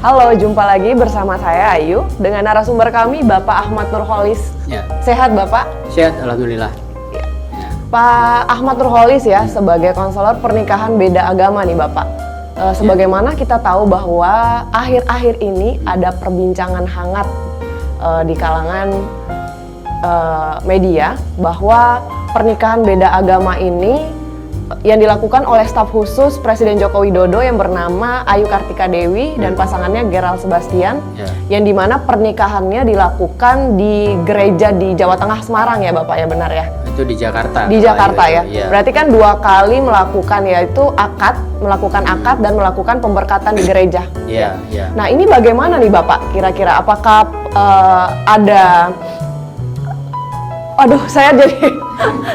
Halo, jumpa lagi bersama saya Ayu dengan narasumber kami Bapak Ahmad Nurholis. Ya. Sehat Bapak? Sehat, alhamdulillah. Ya. Pak Ahmad Nurholis ya, sebagai konselor pernikahan beda agama nih Bapak. Sebagaimana kita tahu bahwa akhir-akhir ini ada perbincangan hangat di kalangan media bahwa pernikahan beda agama ini yang dilakukan oleh staf khusus Presiden Joko Widodo yang bernama Ayu Kartika Dewi dan pasangannya Gerald Sebastian, yang dimana pernikahannya dilakukan di gereja di Jawa Tengah, Semarang ya Bapak ya, benar ya? Itu di Jakarta. Di Jakarta ya. Ya. Berarti kan 2 kali melakukan, yaitu melakukan akad dan melakukan pemberkatan di gereja. Iya, iya. Nah ini bagaimana nih Bapak kira-kira? Apakah ada... Aduh, saya jadi...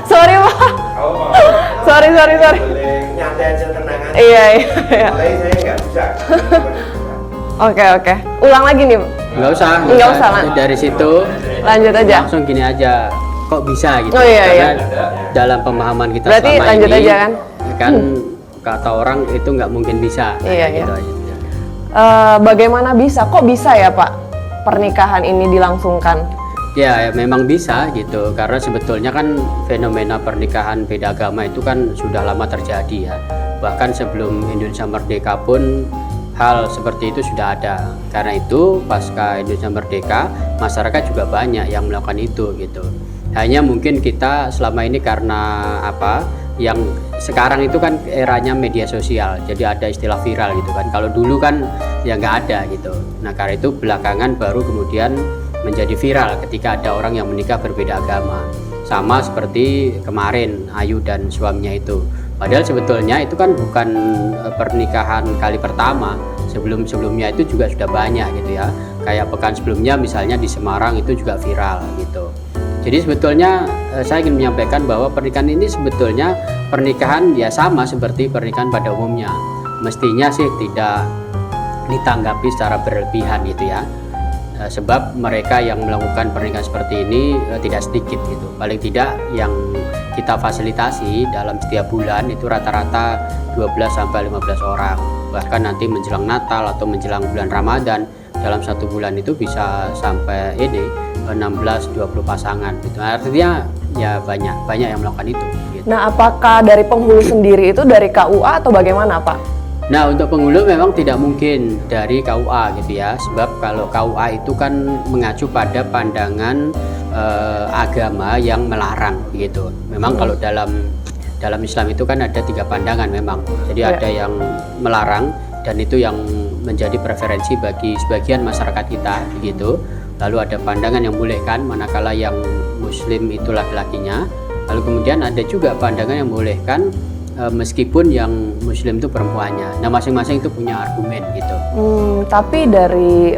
Sorry Pak. Sorry. Boleh nyantai aja, tenang aja. Iya. Mulai saya nggak bisa. Oke. Ulang lagi nih. Nggak usah. Dari situ Lanjut aja. langsung gini aja. Kok bisa gitu? Oh, iya. Karena dalam pemahaman kita Berarti selama lanjut ini, aja kan? Kan kata orang itu nggak mungkin bisa. Iya. Gitu aja. Bagaimana bisa? Kok bisa ya Pak pernikahan ini dilangsungkan? Ya, memang bisa gitu. Karena sebetulnya kan fenomena pernikahan beda agama itu kan sudah lama terjadi ya. Bahkan sebelum Indonesia merdeka pun hal seperti itu sudah ada. Karena itu pasca Indonesia merdeka, masyarakat juga banyak yang melakukan itu gitu. Hanya mungkin kita selama ini karena yang sekarang itu kan eranya media sosial, jadi ada istilah viral gitu kan. Kalau dulu kan ya nggak ada gitu. Nah karena itu belakangan baru kemudian menjadi viral ketika ada orang yang menikah berbeda agama. Sama seperti kemarin Ayu dan suaminya itu. Padahal sebetulnya itu kan bukan pernikahan kali pertama. Sebelumnya itu juga sudah banyak gitu ya. Kayak pekan sebelumnya misalnya di Semarang itu juga viral gitu. Jadi sebetulnya saya ingin menyampaikan bahwa pernikahan ini sebetulnya pernikahan ya sama seperti pernikahan pada umumnya. Mestinya sih tidak ditanggapi secara berlebihan gitu ya. Sebab mereka yang melakukan pernikahan seperti ini tidak sedikit gitu. Paling tidak yang kita fasilitasi dalam setiap bulan itu rata-rata 12 sampai 15 orang. Bahkan nanti menjelang Natal atau menjelang bulan Ramadan dalam 1 bulan itu bisa sampai 16-20 pasangan gitu. Artinya ya banyak yang melakukan itu gitu. Nah apakah dari penghulu sendiri itu dari KUA atau bagaimana Pak? Nah untuk penghulu memang tidak mungkin dari KUA gitu ya, sebab kalau KUA itu kan mengacu pada pandangan agama yang melarang gitu. Memang kalau dalam Islam itu kan ada 3 pandangan memang, jadi ada yang melarang dan itu yang menjadi preferensi bagi sebagian masyarakat kita begitu. Lalu ada pandangan yang bolehkan manakala yang Muslim itu laki-lakinya. Lalu kemudian ada juga pandangan yang bolehkan meskipun yang Muslim itu perempuannya. Nah masing-masing itu punya argumen gitu. Tapi dari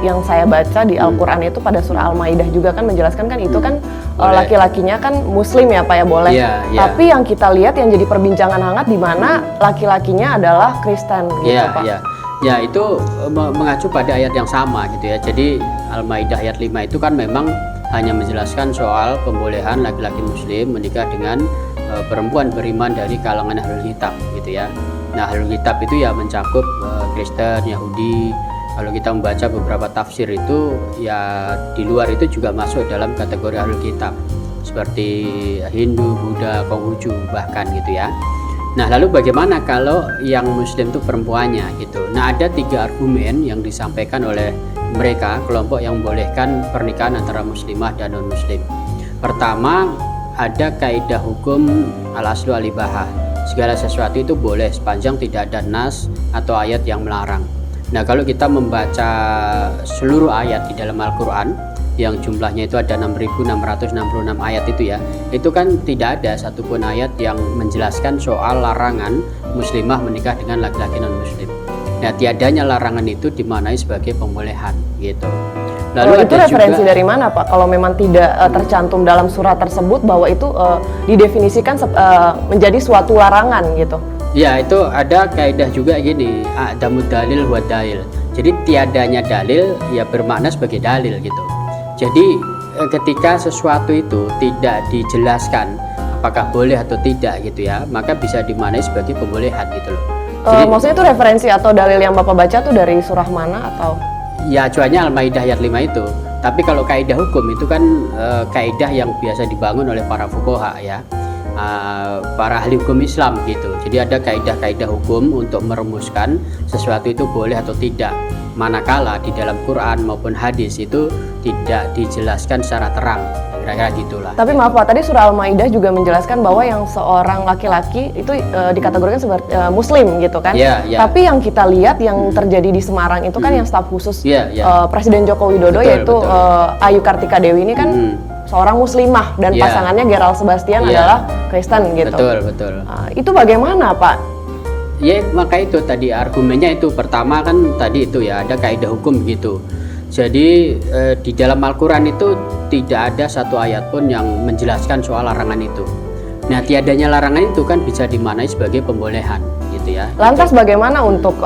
yang saya baca di Al-Quran itu pada surah Al-Maidah juga kan menjelaskan kan itu kan laki-lakinya kan Muslim ya Pak ya, boleh. Tapi yang kita lihat yang jadi perbincangan hangat di mana laki-lakinya adalah Kristen gitu Pak. Ya itu mengacu pada ayat yang sama gitu ya. Jadi Al-Maidah ayat 5 itu kan memang hanya menjelaskan soal pembolehan laki-laki Muslim menikah dengan perempuan beriman dari kalangan Ahlul Kitab gitu ya. Nah Ahlul Kitab itu ya mencakup Kristen, Yahudi. Kalau kita membaca beberapa tafsir itu ya di luar itu juga masuk dalam kategori Ahlul Kitab seperti Hindu, Buddha, Konghucu bahkan gitu ya. Nah lalu bagaimana kalau yang Muslim itu perempuannya gitu. Nah ada 3 argumen yang disampaikan oleh mereka, kelompok yang membolehkan pernikahan antara muslimah dan non muslim. Pertama, ada kaidah hukum al-aslu al-ibahah. Segala sesuatu itu boleh sepanjang tidak ada nas atau ayat yang melarang. Nah kalau kita membaca seluruh ayat di dalam Al-Quran yang jumlahnya itu ada 6.666 ayat itu ya, itu kan tidak ada satupun ayat yang menjelaskan soal larangan muslimah menikah dengan laki-laki non muslim. Nah tiadanya larangan itu dimaknai sebagai pembolehan gitu. Lalu itu referensi juga, dari mana Pak? Kalau memang tidak tercantum dalam surat tersebut bahwa itu didefinisikan menjadi suatu larangan gitu. Ya itu ada kaidah juga gini, a'damud dalil wa dalil. Jadi tiadanya dalil ya bermakna sebagai dalil gitu. Jadi ketika sesuatu itu tidak dijelaskan apakah boleh atau tidak gitu ya, maka bisa dimaknai sebagai pembolehan gitu loh. Maksudnya itu referensi atau dalil yang Bapak baca tuh dari surah mana atau? Ya acuannya Al-Maidah ayat 5 itu. Tapi kalau kaidah hukum itu kan kaidah yang biasa dibangun oleh para fuqaha ya. Para ahli hukum Islam gitu. Jadi ada kaidah-kaidah hukum untuk merumuskan sesuatu itu boleh atau tidak. Manakala di dalam Quran maupun hadis itu tidak dijelaskan secara terang. Kira-kira gitulah. Tapi maaf Pak, tadi surah Al-Maidah juga menjelaskan bahwa yang seorang laki-laki itu dikategorikan sebagai muslim gitu kan. Tapi yang kita lihat yang terjadi di Semarang itu kan yang staf khusus Presiden Joko Widodo yaitu Ayu Kartika Dewi ini kan seorang muslimah dan pasangannya Gerald Sebastian adalah Kristen gitu. Betul. Itu bagaimana Pak? Ya maka itu tadi argumennya itu pertama kan tadi itu ya ada kaidah hukum gitu. Jadi di dalam Al-Quran itu tidak ada satu ayat pun yang menjelaskan soal larangan itu. Nah tiadanya larangan itu kan bisa dimaknai sebagai pembolehan gitu ya. Lantas bagaimana untuk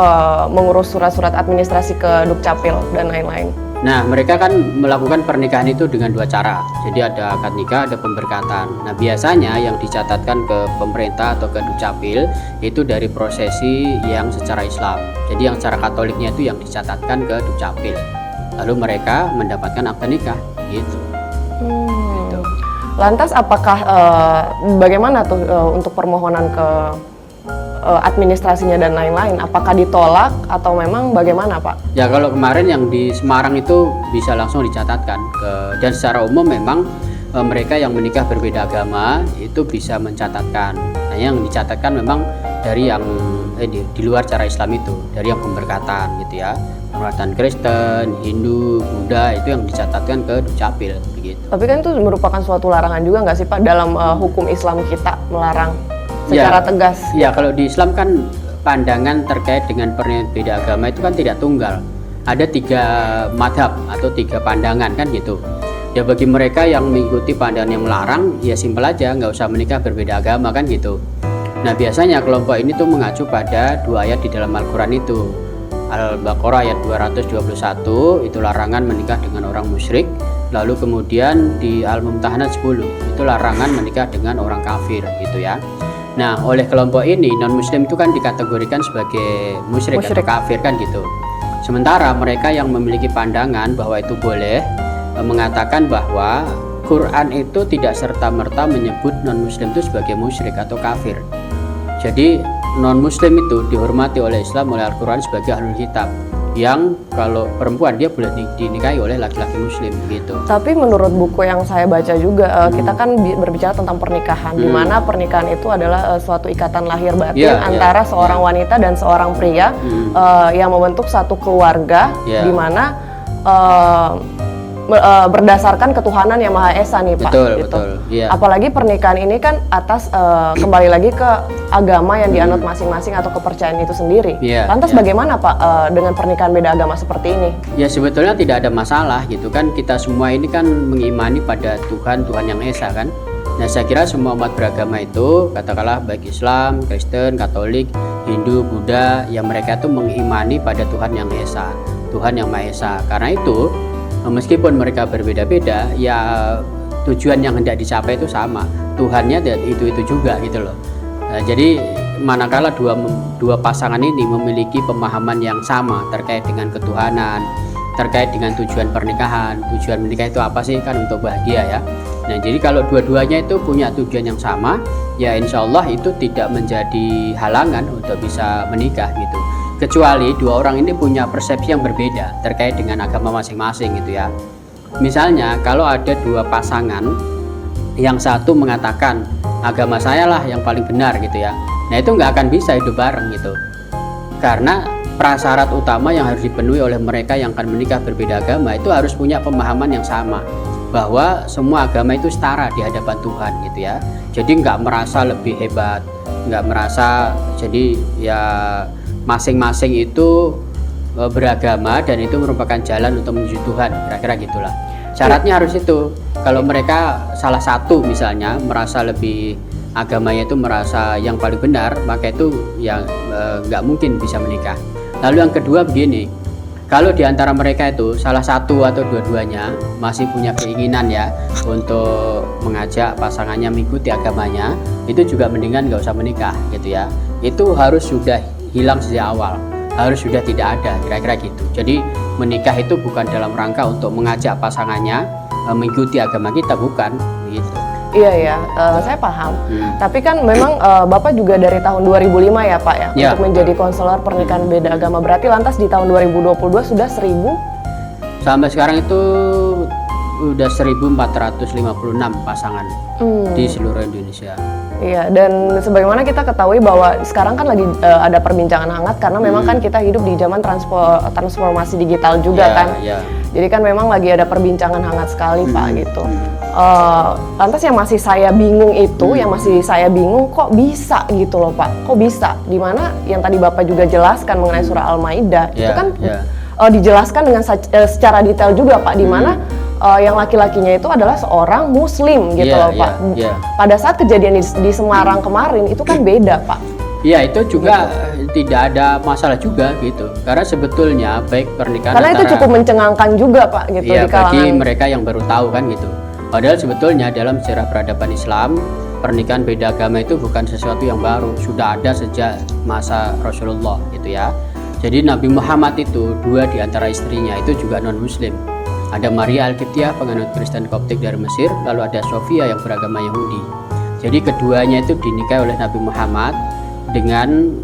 mengurus surat-surat administrasi ke Dukcapil dan lain-lain? Nah mereka kan melakukan pernikahan itu dengan dua cara. Jadi ada akad nikah, ada pemberkatan. Nah biasanya yang dicatatkan ke pemerintah atau ke Dukcapil itu dari prosesi yang secara Islam. Jadi yang secara Katoliknya itu yang dicatatkan ke Dukcapil. Lalu mereka mendapatkan akad nikah gitu. Gitu. Lantas apakah bagaimana tuh untuk permohonan ke administrasinya dan lain-lain? Apakah ditolak atau memang bagaimana Pak? Ya kalau kemarin yang di Semarang itu bisa langsung dicatatkan dan secara umum memang mereka yang menikah berbeda agama itu bisa mencatatkan. Nah yang dicatatkan memang dari yang di luar cara Islam itu, dari yang pemberkatan gitu ya. Pemberkatan Kristen, Hindu, Buddha itu yang dicatatkan ke Dukcapil begitu. Tapi kan itu merupakan suatu larangan juga nggak sih Pak dalam hukum Islam kita melarang secara tegas? Ya kalau di Islam kan pandangan terkait dengan pernikahan beda agama itu kan tidak tunggal. Ada 3 madhab atau 3 pandangan kan gitu. Ya bagi mereka yang mengikuti pandangan yang melarang ya simpel aja nggak usah menikah berbeda agama kan gitu. Nah biasanya kelompok ini tuh mengacu pada 2 ayat di dalam Al-Quran itu. Al-Baqarah ayat 221 itu larangan menikah dengan orang musyrik. Lalu kemudian di Al-Mumtahanat 10 itu larangan menikah dengan orang kafir gitu ya. Nah oleh kelompok ini non muslim itu kan dikategorikan sebagai musyrik atau kafir kan gitu. Sementara mereka yang memiliki pandangan bahwa itu boleh mengatakan bahwa Quran itu tidak serta-merta menyebut non muslim itu sebagai musyrik atau kafir. Jadi non muslim itu dihormati oleh Islam, oleh Al-Quran sebagai ahlul kitab yang kalau perempuan dia boleh dinikahi oleh laki-laki muslim gitu. Tapi menurut buku yang saya baca juga kita kan berbicara tentang pernikahan di mana pernikahan itu adalah suatu ikatan lahir batin antara seorang wanita dan seorang pria yang membentuk satu keluarga di mana berdasarkan ketuhanan yang Maha Esa nih Pak. Betul. Apalagi pernikahan ini kan atas kembali lagi ke agama yang dianut masing-masing atau kepercayaan itu sendiri. Lantas bagaimana Pak dengan pernikahan beda agama seperti ini? Ya sebetulnya tidak ada masalah gitu kan, kita semua ini kan mengimani pada Tuhan yang Esa kan. Nah saya kira semua umat beragama itu katakanlah baik Islam, Kristen, Katolik, Hindu, Buddha yang mereka itu mengimani pada Tuhan yang Esa, Tuhan yang Maha Esa. Karena itu meskipun mereka berbeda-beda ya tujuan yang hendak dicapai itu sama, Tuhannya dan itu juga gitu loh. Nah, jadi manakala dua pasangan ini memiliki pemahaman yang sama terkait dengan ketuhanan, terkait dengan tujuan pernikahan. Tujuan menikah itu apa sih? Kan untuk bahagia ya. Nah jadi kalau dua-duanya itu punya tujuan yang sama ya insya Allah itu tidak menjadi halangan untuk bisa menikah gitu. Kecuali 2 orang ini punya persepsi yang berbeda terkait dengan agama masing-masing gitu ya. Misalnya kalau ada 2 pasangan, yang satu mengatakan agama saya lah yang paling benar gitu ya. Nah itu nggak akan bisa hidup bareng gitu. Karena prasyarat utama yang harus dipenuhi oleh mereka yang akan menikah berbeda agama itu harus punya pemahaman yang sama, bahwa semua agama itu setara di hadapan Tuhan gitu ya. Jadi nggak merasa lebih hebat, nggak merasa jadi ya masing-masing itu beragama dan itu merupakan jalan untuk menuju Tuhan, kira-kira gitulah. Syaratnya harus itu. Kalau mereka salah satu misalnya merasa lebih agamanya itu merasa yang paling benar, maka itu yang nggak mungkin bisa menikah. Lalu yang kedua begini, kalau di antara mereka itu salah satu atau dua-duanya masih punya keinginan ya untuk mengajak pasangannya mengikuti agamanya, itu juga mendingan nggak usah menikah gitu ya. Itu harus sudah hilang sejak awal, harus sudah tidak ada, kira-kira gitu. Jadi menikah itu bukan dalam rangka untuk mengajak pasangannya mengikuti agama kita, bukan gitu. Iya ya, saya paham. Tapi kan memang Bapak juga dari tahun 2005 ya Pak ya, Ya. untuk menjadi konselor pernikahan beda agama. Berarti lantas di tahun 2022 sudah 1000? Sampai sekarang itu udah 1456 pasangan di seluruh Indonesia. Iya, dan sebagaimana kita ketahui bahwa sekarang kan lagi ada perbincangan hangat karena memang kan kita hidup di zaman transformasi digital juga Ya, kan. ya. Jadi kan memang lagi ada perbincangan hangat sekali Pak gitu. Lantas yang masih saya bingung itu, yang masih saya bingung kok bisa gitu loh Pak, kok bisa? Dimana yang tadi Bapak juga jelaskan mengenai surah Al-Maidah itu Ya, kan ya. dijelaskan dengan secara detail juga Pak, dimana yang laki-lakinya itu adalah seorang Muslim gitu Ya, loh Pak. ya, ya. Pada saat kejadian di Semarang kemarin itu kan beda Pak. Ya, itu juga tidak ada masalah juga gitu. Karena sebetulnya baik pernikahan Karena itu antara- cukup mencengangkan juga Pak gitu ya, di bagi kalangan. mereka yang baru tahu kan gitu. Padahal sebetulnya dalam sejarah peradaban Islam, pernikahan beda agama itu bukan sesuatu yang baru, sudah ada sejak masa Rasulullah gitu ya. Jadi Nabi Muhammad itu dua di antara istrinya itu juga non Muslim. Ada Maria Al-Qibtiyah, penganut Kristen Koptik dari Mesir, lalu ada Sofia yang beragama Yahudi. Jadi keduanya itu dinikahi oleh Nabi Muhammad dengan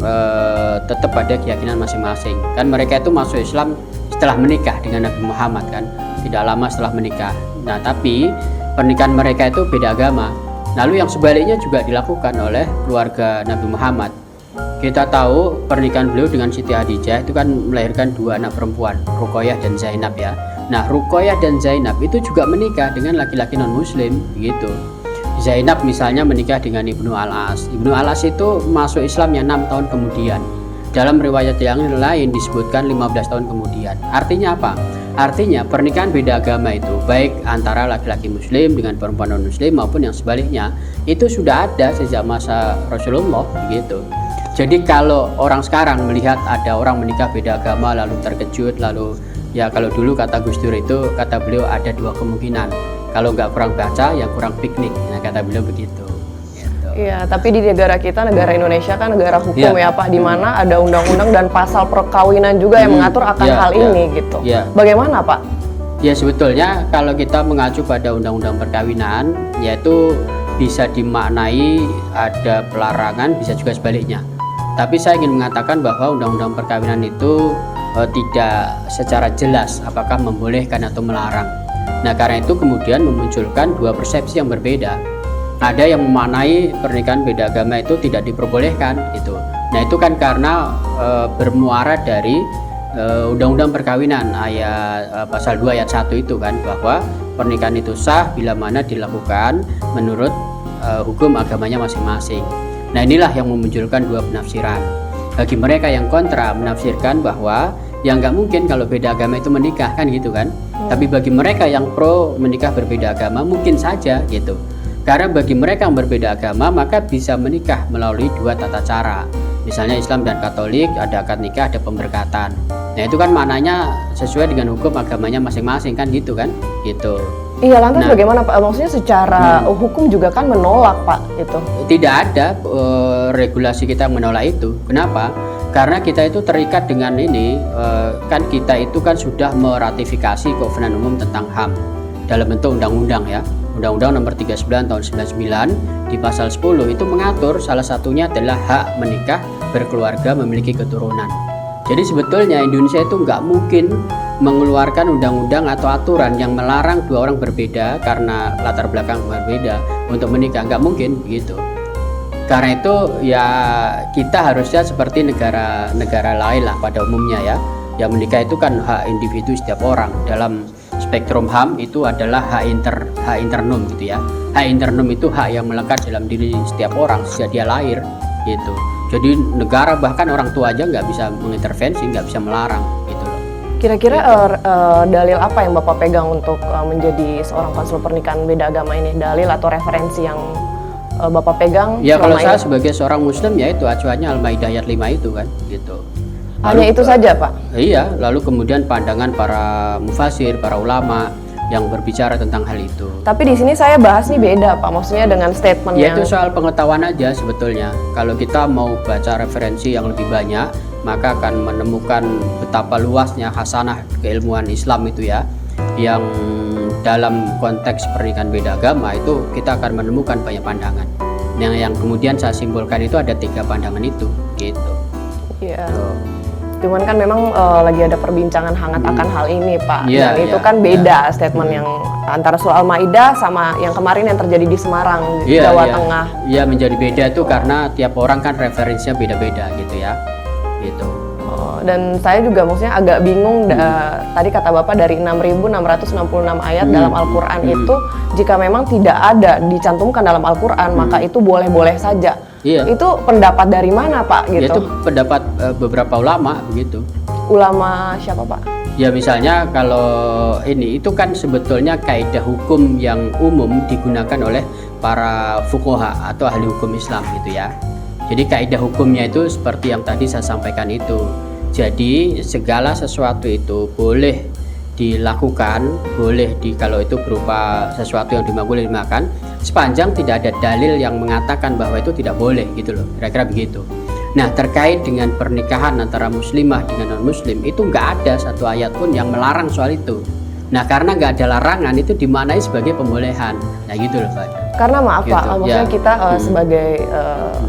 tetap pada keyakinan masing-masing. Kan mereka itu masuk Islam setelah menikah dengan Nabi Muhammad kan, tidak lama setelah menikah. Nah, tapi pernikahan mereka itu beda agama. Lalu yang sebaliknya juga dilakukan oleh keluarga Nabi Muhammad. Kita tahu pernikahan beliau dengan Siti Khadijah itu kan melahirkan dua anak perempuan, Ruqayyah dan Zainab ya. Nah, Ruqayyah dan Zainab itu juga menikah dengan laki-laki non-muslim begitu. Zainab misalnya menikah dengan Ibnu Al-As. Ibnu Al-As itu masuk Islamnya 6 tahun kemudian. Dalam riwayat yang lain disebutkan 15 tahun kemudian. Artinya apa? Artinya pernikahan beda agama itu baik antara laki-laki muslim dengan perempuan non-muslim maupun yang sebaliknya itu sudah ada sejak masa Rasulullah gitu. Jadi kalau orang sekarang melihat ada orang menikah beda agama lalu terkejut, lalu ya kalau dulu kata Gus Dur itu, kata beliau ada dua kemungkinan. Kalau nggak kurang baca ya kurang piknik. Nah, kata beliau begitu. Gitu. Iya, tapi di negara kita, negara Indonesia kan negara hukum Ya. ya Pak, di mana ada undang-undang dan pasal perkawinan juga yang mengatur akan Ya, hal ya. ini gitu. Ya. Bagaimana Pak? Ya sebetulnya kalau kita mengacu pada undang-undang perkawinan, yaitu bisa dimaknai ada pelarangan, bisa juga sebaliknya. Tapi saya ingin mengatakan bahwa undang-undang perkawinan itu tidak secara jelas apakah membolehkan atau melarang. Nah, karena itu kemudian memunculkan dua persepsi yang berbeda. Ada yang memaknai pernikahan beda agama itu tidak diperbolehkan gitu. Nah, itu kan karena bermuara dari Undang-Undang Perkawinan ayat pasal 2 ayat 1 itu kan, bahwa pernikahan itu sah bila mana dilakukan menurut hukum agamanya masing-masing. Nah, inilah yang memunculkan dua penafsiran. Bagi mereka yang kontra menafsirkan bahwa yang nggak mungkin kalau beda agama itu menikah kan gitu kan. Tapi bagi mereka yang pro menikah berbeda agama mungkin saja gitu. Karena bagi mereka yang berbeda agama maka bisa menikah melalui dua tata cara. Misalnya Islam dan Katolik ada akad nikah, ada pemberkatan. Nah, itu kan maknanya sesuai dengan hukum agamanya masing-masing kan gitu kan? Gitu. Iya, lantas Nah. bagaimana Pak? Maksudnya secara hukum juga kan menolak Pak itu. Tidak ada regulasi kita yang menolak itu. Kenapa? Karena kita itu terikat dengan ini, kan kita itu kan sudah meratifikasi Kovenant Umum tentang HAM dalam bentuk undang-undang ya. Undang-Undang nomor 39 tahun 99 di pasal 10 itu mengatur salah satunya adalah hak menikah, berkeluarga, memiliki keturunan. Jadi sebetulnya Indonesia itu nggak mungkin mengeluarkan undang-undang atau aturan yang melarang dua orang berbeda karena latar belakang berbeda untuk menikah, nggak mungkin begitu. Karena itu ya kita harusnya seperti negara-negara lain lah pada umumnya ya. Yang menikah itu kan hak individu setiap orang. Dalam spektrum HAM itu adalah hak internum gitu ya. Hak internum itu hak yang melekat dalam diri setiap orang sejak dia lahir gitu. Jadi negara bahkan orang tua aja nggak bisa mengintervensi, nggak bisa melarang gitu loh. Kira-kira dalil apa yang Bapak pegang untuk menjadi seorang konselor pernikahan beda agama ini? Dalil atau referensi yang Bapak pegang? Ya kalau selama saya ini? sebagai seorang muslim ya itu acuannya Al-Maidah ayat 5 itu kan gitu. Hanya itu saja Pak? Iya, lalu kemudian pandangan para mufasir, para ulama, yang berbicara tentang hal itu. Tapi di sini saya bahas nih beda Pak, maksudnya dengan statement Ya yang itu soal pengetahuan aja sebetulnya. Kalau kita mau baca referensi yang lebih banyak, maka akan menemukan betapa luasnya hasanah keilmuan Islam itu ya. Yang dalam konteks pernikahan beda agama itu kita akan menemukan banyak pandangan. Yang kemudian saya simpulkan itu ada 3 pandangan itu, gitu. Iya. Cuman kan memang lagi ada perbincangan hangat akan hal ini Pak. Iya, Dan itu iya, kan beda statement yang antara surah Al-Maidah sama yang kemarin yang terjadi di Semarang, Jawa Tengah. Iya, menjadi beda itu karena tiap orang kan referensinya beda-beda gitu ya. Gitu. Dan saya juga maksudnya agak bingung tadi kata Bapak dari 6.666 ayat dalam Al-Qur'an itu jika memang tidak ada dicantumkan dalam Al-Qur'an maka itu boleh-boleh saja. Iya. Itu pendapat dari mana Pak gitu? Ya, itu pendapat beberapa ulama begitu. Ulama siapa Pak? Ya misalnya kalau ini itu kan sebetulnya kaidah hukum yang umum digunakan oleh para fuqaha atau ahli hukum Islam gitu ya. Jadi kaidah hukumnya itu seperti yang tadi saya sampaikan itu. Jadi segala sesuatu itu boleh dilakukan, boleh kalau itu berupa sesuatu yang boleh dimakan, sepanjang tidak ada dalil yang mengatakan bahwa itu tidak boleh gitu loh, kira-kira begitu. Nah terkait dengan pernikahan antara muslimah dengan non muslim itu nggak ada satu ayat pun yang melarang soal itu. Nah karena nggak ada larangan itu dimaknai sebagai pembolehan, nah gitu loh Pak. Karena maaf Gitu, Pak, maksudnya ya. kita sebagai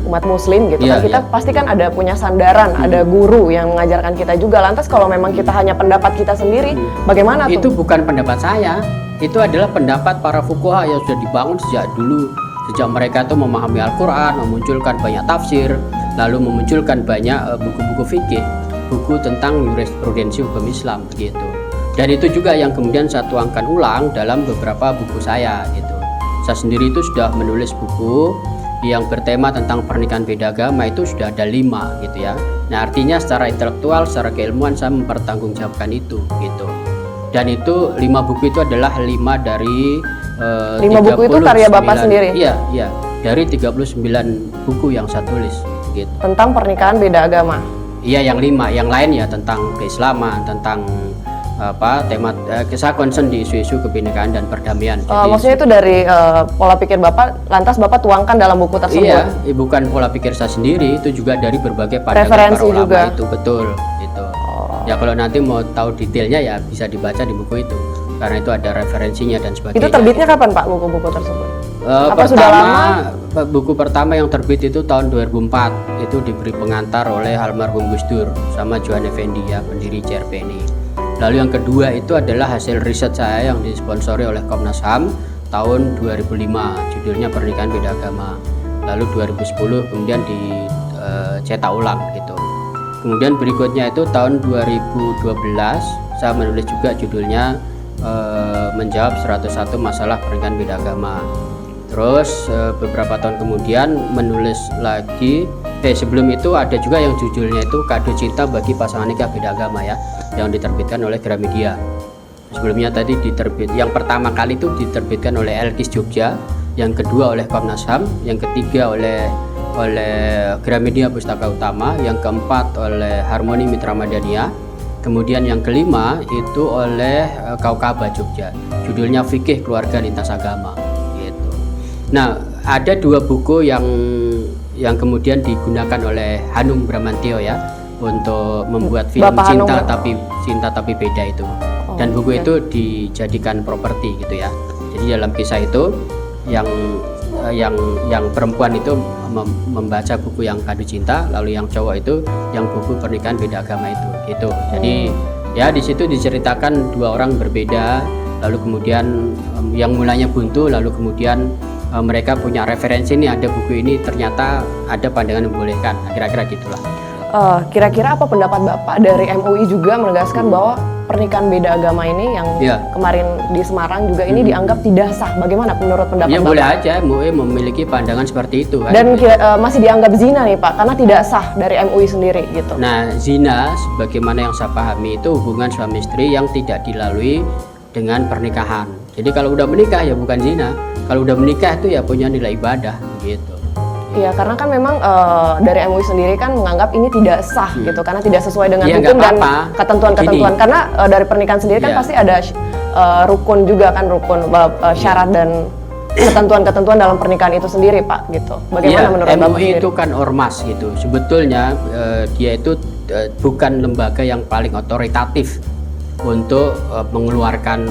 umat muslim gitu Iya, kan kita iya. pasti kan ada punya sandaran, ada guru yang mengajarkan kita juga. Lantas kalau memang kita hanya pendapat kita sendiri, bagaimana tuh? Itu bukan pendapat saya, itu adalah pendapat para fuqaha yang sudah dibangun sejak dulu, sejak mereka tuh memahami Al-Quran, memunculkan banyak tafsir, lalu memunculkan banyak buku-buku fikih, buku tentang jurisprudensi hukum Islam begitu. Dan itu juga yang kemudian saya tuangkan ulang dalam beberapa buku saya gitu. Saya sendiri itu sudah menulis buku yang bertema tentang pernikahan beda agama itu sudah ada 5 gitu ya. Nah artinya secara intelektual, secara keilmuan saya mempertanggungjawabkan itu gitu. Dan itu 5 buku itu adalah 5 dari 5 buku itu karya Bapak sendiri? Iya, iya. Dari 39 buku yang saya tulis gitu. Tentang pernikahan beda agama. Iya, yang 5, yang lain ya tentang keislaman, tentang tema saya concern di isu-isu kebinekaan dan perdamaian. Maksudnya itu dari pola pikir Bapak, lantas Bapak tuangkan dalam buku tersebut? Iya, bukan pola pikir saya sendiri, itu juga dari berbagai pandangan referensi para ulama juga. itu betul gitu. Ya kalau nanti mau tahu detailnya ya bisa dibaca di buku itu, karena itu ada referensinya dan sebagainya. Itu terbitnya kapan Pak buku-buku tersebut? Apa Pertama, sudah lama? buku pertama yang terbit itu tahun 2004, itu diberi pengantar oleh almarhum Gus Dur sama Johan Effendi ya, pendiri CRPNI. Lalu yang kedua itu adalah hasil riset saya yang disponsori oleh Komnas HAM tahun 2005, judulnya Pernikahan Beda Agama. Lalu 2010 kemudian dicetak ulang gitu. Kemudian berikutnya itu tahun 2012 saya menulis juga judulnya menjawab 101 masalah pernikahan beda agama. Terus beberapa tahun kemudian menulis lagi sebelum itu ada juga yang judulnya itu Kado Cinta bagi Pasangan Nikah Beda Agama ya, yang diterbitkan oleh Gramedia. Sebelumnya tadi yang pertama kali itu diterbitkan oleh Elkis Jogja, yang kedua oleh Komnas HAM, yang ketiga oleh Gramedia Pustaka Utama, yang keempat oleh Harmoni Mitra Madania, kemudian yang kelima itu oleh Kaukaba Jogja, judulnya Fikih Keluarga Lintas Agama gitu. Nah ada 2 buku yang kemudian digunakan oleh Hanung Bramantio ya untuk membuat film Bapak Cinta tapi Beda itu. Dan buku itu dijadikan properti gitu ya. Jadi dalam kisah itu yang perempuan itu membaca buku yang Kado Cinta, lalu yang cowok itu yang buku Pernikahan Beda Agama itu gitu. Jadi ya di situ diceritakan 2 orang berbeda, lalu kemudian yang mulanya buntu, lalu kemudian mereka punya referensi nih, ada buku ini ternyata ada pandangan yang membolehkan, kira-kira gitulah. Kira-kira apa pendapat Bapak dari MUI juga menegaskan bahwa pernikahan beda agama ini yang kemarin di Semarang juga ini dianggap tidak sah? Bagaimana menurut pendapat Ya Bapak? boleh aja MUI memiliki pandangan seperti itu kan. Dan masih dianggap zina nih Pak, karena tidak sah dari MUI sendiri gitu. Nah zina sebagaimana yang saya pahami itu hubungan suami istri yang tidak dilalui dengan pernikahan. Jadi kalau udah menikah ya bukan zina, kalau udah menikah itu ya punya nilai ibadah gitu. Iya, karena kan memang dari MUI sendiri kan menganggap ini tidak sah gitu, karena tidak sesuai dengan Ya, hukum nggak dan apa-apa. ketentuan-ketentuan. Gini. Karena dari pernikahan sendiri kan Ya. pasti ada rukun juga kan, syarat dan ketentuan-ketentuan dalam pernikahan itu sendiri, Pak, gitu. Bagaimana menurut Bapak MUI sendiri? itu kan ormas gitu. Sebetulnya dia itu bukan lembaga yang paling otoritatif untuk mengeluarkan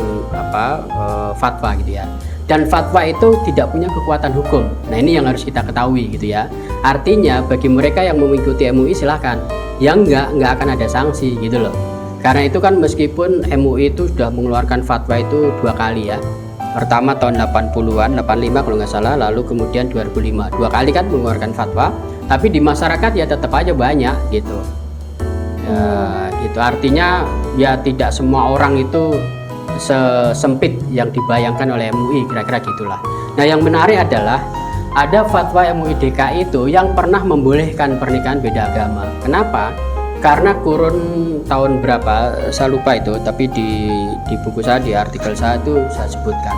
fatwa gitu ya. Dan fatwa itu tidak punya kekuatan hukum. Nah, ini yang harus kita ketahui gitu ya. Artinya bagi mereka yang mengikuti MUI silahkan, yang nggak akan ada sanksi gitu loh. Karena itu kan meskipun MUI itu sudah mengeluarkan fatwa itu 2 kali ya. Pertama tahun 80-an, 85 kalau nggak salah, lalu kemudian 2005. 2 kali kan mengeluarkan fatwa, tapi di masyarakat ya tetap aja banyak gitu. Ya, itu artinya ya tidak semua orang itu sesempit yang dibayangkan oleh MUI, kira-kira gitulah. Nah, yang menarik adalah ada fatwa MUI DKI itu yang pernah membolehkan pernikahan beda agama. Kenapa? Karena kurun tahun berapa saya lupa itu, tapi di buku saya, di artikel saya itu saya sebutkan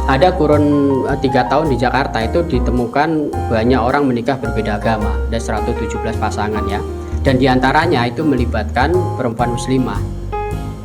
ada kurun 3 tahun di Jakarta itu ditemukan banyak orang menikah berbeda agama, ada 117 pasangan ya, dan diantaranya itu melibatkan perempuan muslimah.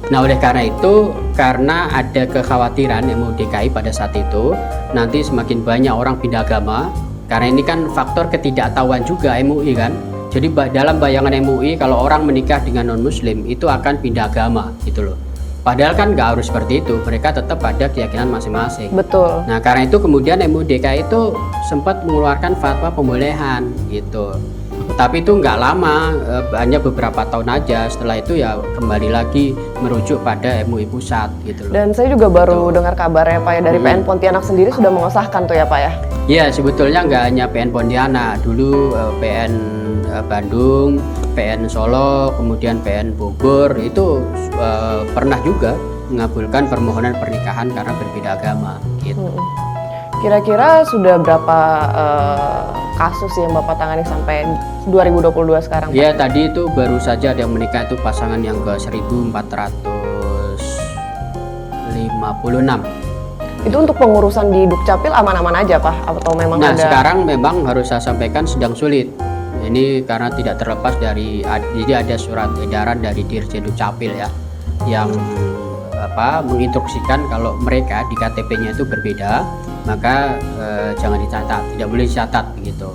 Nah, oleh karena itu, karena ada kekhawatiran MUI DKI pada saat itu nanti semakin banyak orang pindah agama, karena ini kan faktor ketidaktahuan juga MUI kan. Jadi dalam bayangan MUI kalau orang menikah dengan non-muslim itu akan pindah agama gitu loh. Padahal kan nggak harus seperti itu, mereka tetap ada keyakinan masing-masing. Betul. Nah, karena itu kemudian MUI DKI itu sempat mengeluarkan fatwa pembolehan gitu. Tapi itu nggak lama, hanya beberapa tahun aja. Setelah itu ya kembali lagi merujuk pada MUI pusat gitu loh. Dan saya juga baru dengar kabarnya, Pak, ya, dari PN Pontianak sendiri sudah mengesahkan tuh ya, Pak ya? Iya, sebetulnya nggak hanya PN Pontianak, dulu PN Bandung, PN Solo, kemudian PN Bogor itu pernah juga mengabulkan permohonan pernikahan karena berbeda agama gitu. Kira-kira sudah berapa kasus yang Bapak tangani sampai 2022 sekarang, Pak? Ya, tadi itu baru saja ada yang menikah itu pasangan yang ke 1456. Itu untuk pengurusan di Dukcapil aman-aman aja, Pak? Atau memang Nah, ada? sekarang memang harus saya sampaikan sedang sulit. Ini karena tidak terlepas dari, jadi ada surat edaran dari Dirjen Dukcapil ya, yang menginstruksikan kalau mereka di KTP-nya itu berbeda, maka jangan dicatat, tidak boleh dicatat begitu.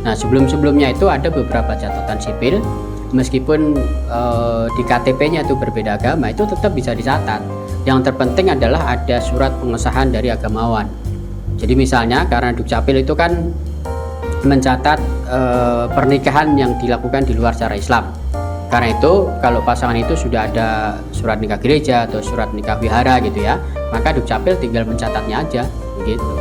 Nah, sebelum-sebelumnya itu ada beberapa catatan sipil, meskipun di KTP-nya itu berbeda agama, itu tetap bisa dicatat. Yang terpenting adalah ada surat pengesahan dari agamawan. Jadi misalnya karena Dukcapil itu kan mencatat pernikahan yang dilakukan di luar syariat Islam. Karena itu kalau pasangan itu sudah ada surat nikah gereja atau surat nikah wihara gitu ya, maka Dukcapil tinggal mencatatnya aja gitu.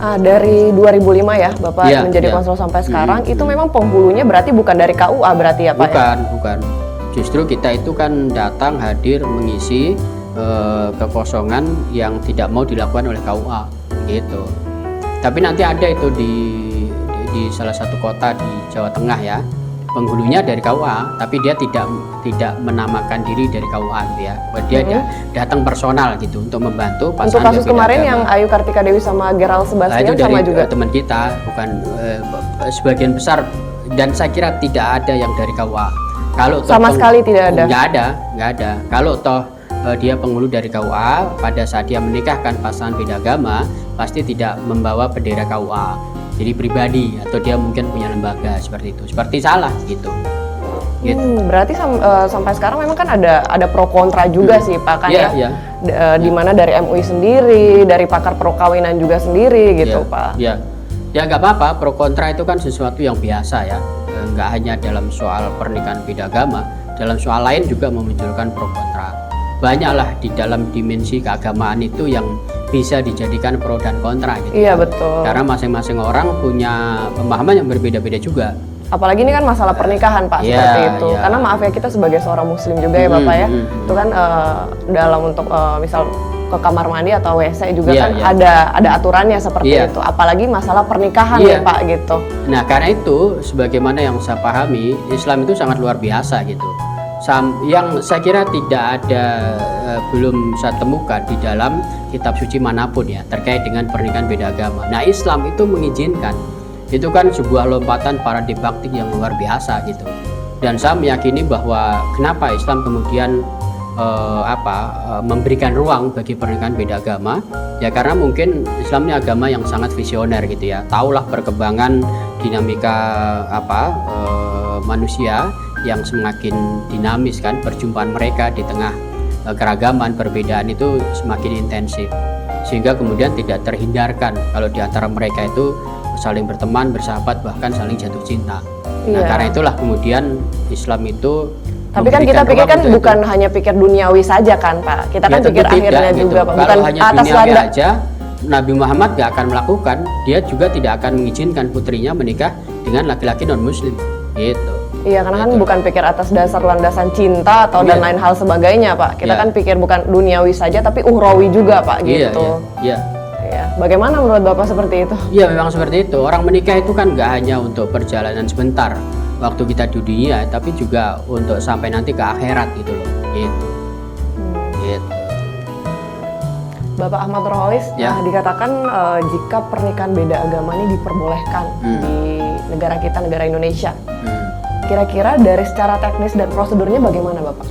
Dari 2005 ya Bapak menjadi konsul sampai sekarang, itu memang penghulunya berarti bukan dari KUA berarti ya Pak? Bukan. Justru kita itu kan datang hadir mengisi kekosongan yang tidak mau dilakukan oleh KUA gitu. Tapi nanti ada itu di salah satu kota di Jawa Tengah ya, penghulunya dari KUA, tapi dia tidak menamakan diri dari KUA gitu ya. Dia datang personal gitu untuk membantu pasangan. Untuk kasus kemarin yang Ayu Kartika Dewi sama Gerald Sebastian itu sama dari juga teman kita, bukan sebagian besar, dan saya kira tidak ada yang dari KUA. Kalau sama sekali tidak ada. Nggak ada. Kalau toh dia penghulu dari KUA, pada saat dia menikahkan pasangan beda agama pasti tidak membawa bendera KUA. Jadi pribadi atau dia mungkin punya lembaga seperti itu, seperti salah gitu. Berarti sampai sekarang memang kan ada pro kontra juga sih Pak kan di mana dari MUI sendiri, dari pakar perkawinan juga sendiri gitu Pak. Ya nggak apa-apa, pro kontra itu kan sesuatu yang biasa ya, nggak hanya dalam soal pernikahan beda agama, dalam soal lain juga memunculkan pro kontra. Banyaklah di dalam dimensi keagamaan itu yang bisa dijadikan pro dan kontra gitu. Iya betul. Karena masing-masing orang punya pemahaman yang berbeda-beda juga. Apalagi ini kan masalah pernikahan Pak seperti itu. Karena maaf ya kita sebagai seorang muslim juga ya Bapak ya. Itu kan dalam untuk misal ke kamar mandi atau WC juga kan ada aturannya seperti itu. Apalagi masalah pernikahan ya Pak gitu. Nah, karena itu sebagaimana yang saya pahami, Islam itu sangat luar biasa gitu. Yang saya kira tidak ada, belum saya temukan di dalam kitab suci manapun ya terkait dengan pernikahan beda agama. Nah, Islam itu mengizinkan. Itu kan sebuah lompatan paradigmatik yang luar biasa gitu. Dan saya meyakini bahwa kenapa Islam kemudian memberikan ruang bagi pernikahan beda agama ya, karena mungkin Islam ini agama yang sangat visioner gitu ya, tahulah perkembangan dinamika manusia yang semakin dinamis kan, perjumpaan mereka di tengah keragaman perbedaan itu semakin intensif, sehingga kemudian tidak terhindarkan kalau di antara mereka itu saling berteman, bersahabat, bahkan saling jatuh cinta. Nah, karena itulah kemudian Islam itu, tapi kan kita pikir kan bukan hanya pikir duniawi saja kan Pak, kita kan pikir akhirnya gitu. juga Pak, bukan kalau hanya atas duniawi landa aja Nabi Muhammad gak akan melakukan, dia juga tidak akan mengizinkan putrinya menikah dengan laki-laki non muslim gitu. Iya, karena kan bukan pikir atas dasar landasan cinta atau dan lain hal sebagainya Pak, kita kan pikir bukan duniawi saja tapi uhrawi juga Pak gitu. Iya. Bagaimana menurut Bapak seperti itu? Iya, memang seperti itu. Orang menikah itu kan nggak hanya untuk perjalanan sebentar waktu kita di dunia, tapi juga untuk sampai nanti ke akhirat gitu loh. Gitu. Bapak Ahmad Nurholis, dikatakan jika pernikahan beda agama ini diperbolehkan di negara kita, negara Indonesia. Kira-kira dari secara teknis dan prosedurnya bagaimana Bapak?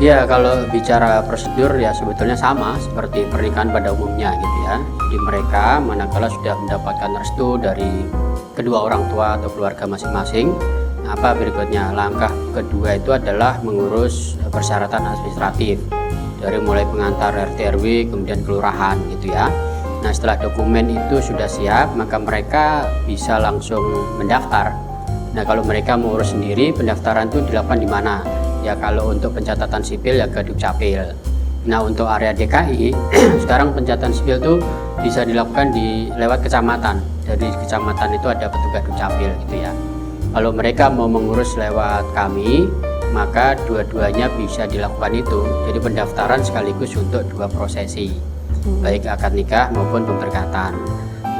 Ya, kalau bicara prosedur ya sebetulnya sama seperti pernikahan pada umumnya gitu ya. Jadi mereka manakala sudah mendapatkan restu dari kedua orang tua atau keluarga masing-masing, apa berikutnya? Langkah kedua itu adalah mengurus persyaratan administratif dari mulai pengantar RT RW kemudian kelurahan gitu ya. Nah, setelah dokumen itu sudah siap, maka mereka bisa langsung mendaftar. Nah, kalau mereka mau urus sendiri, pendaftaran itu dilakukan di mana? Ya, kalau untuk pencatatan sipil ya ke Dukcapil. Nah, untuk area DKI sekarang pencatatan sipil itu bisa dilakukan lewat kecamatan. Dari kecamatan itu ada petugas Dukcapil gitu ya. Kalau mereka mau mengurus lewat kami, maka dua-duanya bisa dilakukan itu. Jadi pendaftaran sekaligus untuk dua prosesi, baik akad nikah maupun pemberkatan.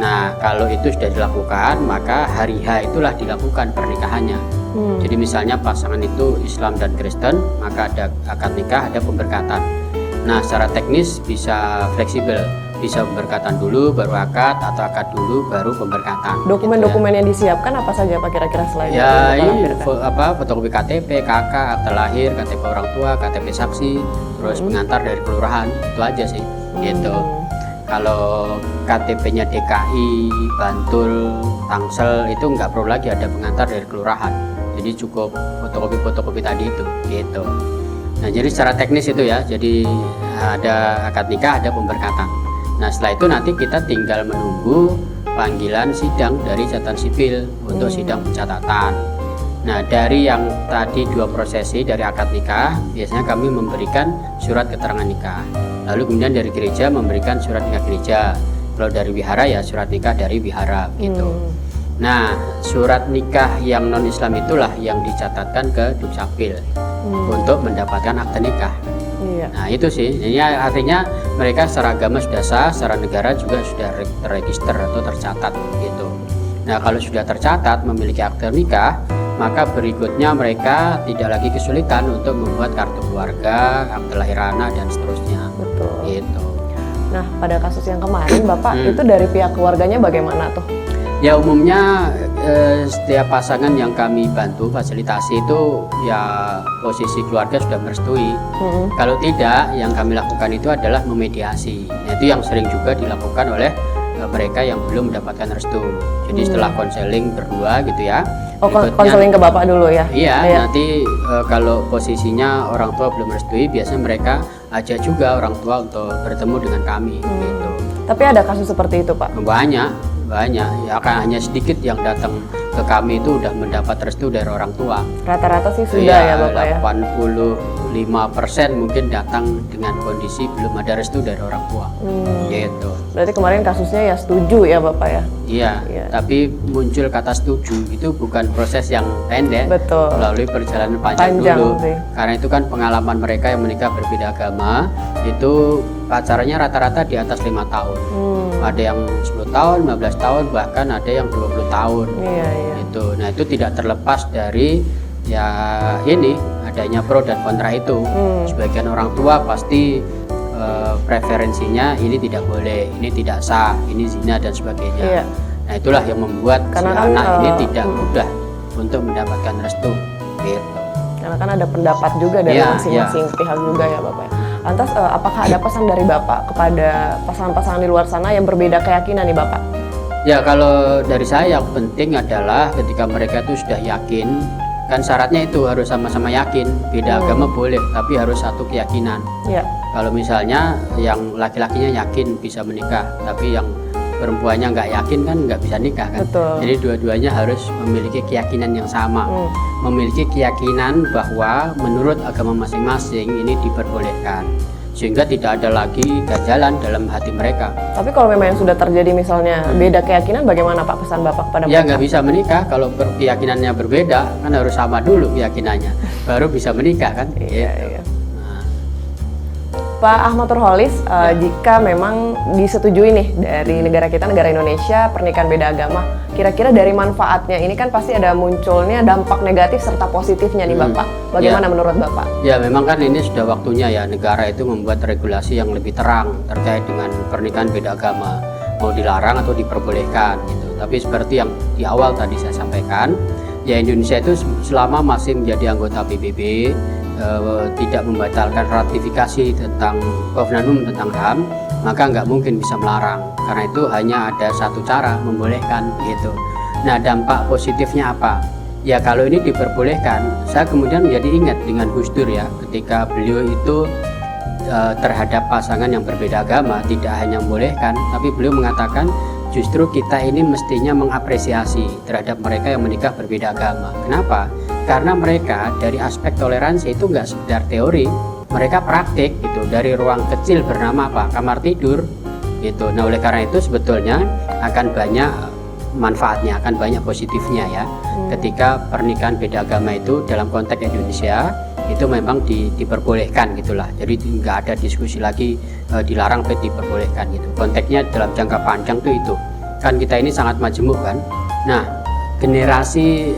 Nah, kalau itu sudah dilakukan, maka hari H itulah dilakukan pernikahannya. Jadi misalnya pasangan itu Islam dan Kristen, maka ada akad nikah, ada pemberkatan. Nah, secara teknis bisa fleksibel, bisa pemberkatan dulu, baru akad, atau akad dulu, baru pemberkatan. Dokumen-dokumen yang disiapkan apa saja Pak kira-kira selain fotokopi KTP, KK, akte lahir, KTP orang tua, KTP saksi, terus pengantar dari kelurahan, itu aja sih. Gitu. Kalau KTP-nya DKI, Bantul, Tangsel itu nggak perlu lagi ada pengantar dari kelurahan. Jadi cukup fotokopi tadi itu, gitu. Nah, jadi secara teknis itu ya, jadi ada akad nikah, ada pemberkatan. Nah, setelah itu nanti kita tinggal menunggu panggilan sidang dari catatan sipil untuk sidang pencatatan. Nah, dari yang tadi dua prosesi dari akad nikah, biasanya kami memberikan surat keterangan nikah. Lalu kemudian dari gereja memberikan surat nikah gereja. Kalau dari wihara ya surat nikah dari wihara gitu. Nah, surat nikah yang non Islam itulah yang dicatatkan ke Dukcapil untuk mendapatkan akte nikah. Nah, itu sih. Ini artinya mereka secara agama sudah sah, secara negara juga sudah terregister atau tercatat gitu. Nah, kalau sudah tercatat memiliki akte nikah, maka berikutnya mereka tidak lagi kesulitan untuk membuat kartu keluarga, akte lahir anak dan seterusnya. Betul. Gitu. Nah, pada kasus yang kemarin Bapak itu dari pihak keluarganya bagaimana tuh? Ya, umumnya setiap pasangan yang kami bantu fasilitasi itu ya posisi keluarga sudah merestui. Kalau tidak, yang kami lakukan itu adalah memediasi. Nah, itu yang sering juga dilakukan oleh mereka yang belum mendapatkan restu. Jadi setelah konseling berdua gitu ya. Oh, konseling ke Bapak dulu ya? Iya, nanti kalau posisinya orang tua belum merestui, biasanya mereka ajak juga orang tua untuk bertemu dengan kami gitu. Tapi ada kasus seperti itu Pak? Banyak ya, akan hanya sedikit yang datang ke kami itu udah mendapat restu dari orang tua. Rata-rata sih sudah ya Bapak ya? 85% mungkin datang dengan kondisi belum ada restu dari orang tua. Gitu. Berarti kemarin kasusnya ya setuju ya Bapak ya? Iya, tapi muncul kata setuju itu bukan proses yang pendek. Betul. Melalui perjalanan panjang dulu. Sih. Karena itu kan pengalaman mereka yang menikah berbeda agama itu pacarannya rata-rata di atas 5 tahun. Ada yang 10 tahun, 15 tahun, bahkan ada yang 20 tahun. Iya. Gitu. Nah, itu tidak terlepas dari ya ini adanya pro dan kontra itu. Sebagian orang tua pasti preferensinya ini tidak boleh, ini tidak sah, ini zina dan sebagainya. Nah, itulah yang membuat si anak ini tidak mudah untuk mendapatkan restu. Gitu. Karena kan ada pendapat juga dari Iya, masing-masing pihak juga ya Bapak. Lantas apakah ada pesan dari Bapak kepada pasangan-pasangan di luar sana yang berbeda keyakinan nih Bapak? Ya, kalau dari saya yang penting adalah ketika mereka itu sudah yakin, kan syaratnya itu harus sama-sama yakin. Beda agama boleh, tapi harus satu keyakinan. Ya. Kalau misalnya yang laki-lakinya yakin bisa menikah, tapi yang perempuannya nggak yakin kan nggak bisa nikah kan. Betul. Jadi dua-duanya harus memiliki keyakinan yang sama, memiliki keyakinan bahwa menurut agama masing-masing ini diperbolehkan, sehingga tidak ada lagi ganjalan dalam hati mereka. Tapi kalau memang yang sudah terjadi misalnya beda keyakinan, bagaimana Pak pesan Bapak kepada Ya mereka? nggak bisa menikah kalau keyakinannya berbeda, kan harus sama dulu keyakinannya, baru bisa menikah kan. Iya, Gitu. iya. Pak Ahmad Nurholis, jika memang disetujui nih dari negara kita, negara Indonesia, pernikahan beda agama, kira-kira dari manfaatnya ini kan pasti ada munculnya dampak negatif serta positifnya nih Bapak. Bagaimana menurut Bapak? Ya memang kan ini sudah waktunya ya negara itu membuat regulasi yang lebih terang terkait dengan pernikahan beda agama, mau dilarang atau diperbolehkan gitu. Tapi seperti yang di awal tadi saya sampaikan, ya Indonesia itu selama masih menjadi anggota PBB, tidak membatalkan ratifikasi tentang Kovenant Umum tentang HAM, maka nggak mungkin bisa melarang. Karena itu hanya ada satu cara, membolehkan gitu. Nah, dampak positifnya apa? Ya kalau ini diperbolehkan, saya kemudian menjadi ingat dengan Gus Dur ya, ketika beliau itu terhadap pasangan yang berbeda agama tidak hanya membolehkan, tapi beliau mengatakan justru kita ini mestinya mengapresiasi terhadap mereka yang menikah berbeda agama. Kenapa? Karena mereka dari aspek toleransi itu nggak sekedar teori, mereka praktik gitu. Dari ruang kecil bernama apa? Kamar tidur gitu. Nah oleh karena itu sebetulnya akan banyak manfaatnya, akan banyak positifnya ya. Ketika pernikahan beda agama itu dalam konteks Indonesia itu memang diperbolehkan gitulah. Jadi nggak ada diskusi lagi dilarang atau diperbolehkan gitu. Konteksnya dalam jangka panjang tuh itu. Kan kita ini sangat majemuk kan. Nah, generasi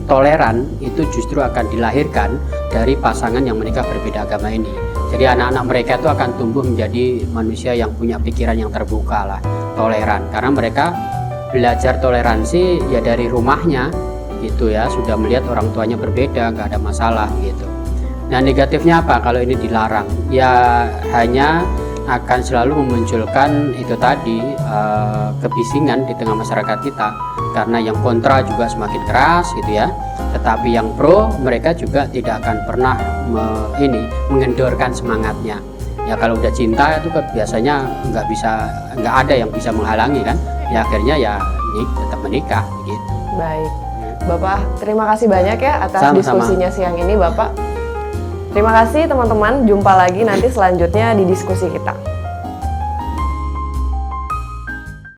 toleran itu justru akan dilahirkan dari pasangan yang menikah berbeda agama ini. Jadi anak-anak mereka itu akan tumbuh menjadi manusia yang punya pikiran yang terbuka lah, toleran. Karena mereka belajar toleransi ya dari rumahnya gitu ya, sudah melihat orang tuanya berbeda, nggak ada masalah gitu. Nah negatifnya apa kalau ini dilarang? Ya hanya akan selalu memunculkan itu tadi kebisingan di tengah masyarakat kita, karena yang kontra juga semakin keras gitu ya, tetapi yang pro mereka juga tidak akan pernah mengendorkan semangatnya. Ya kalau udah cinta itu biasanya nggak ada yang bisa menghalangi kan, ya akhirnya ya tetap menikah gitu. Baik, Bapak terima kasih banyak ya atas Sama-sama. diskusinya siang ini Bapak. Terima kasih teman-teman, jumpa lagi nanti selanjutnya di diskusi kita.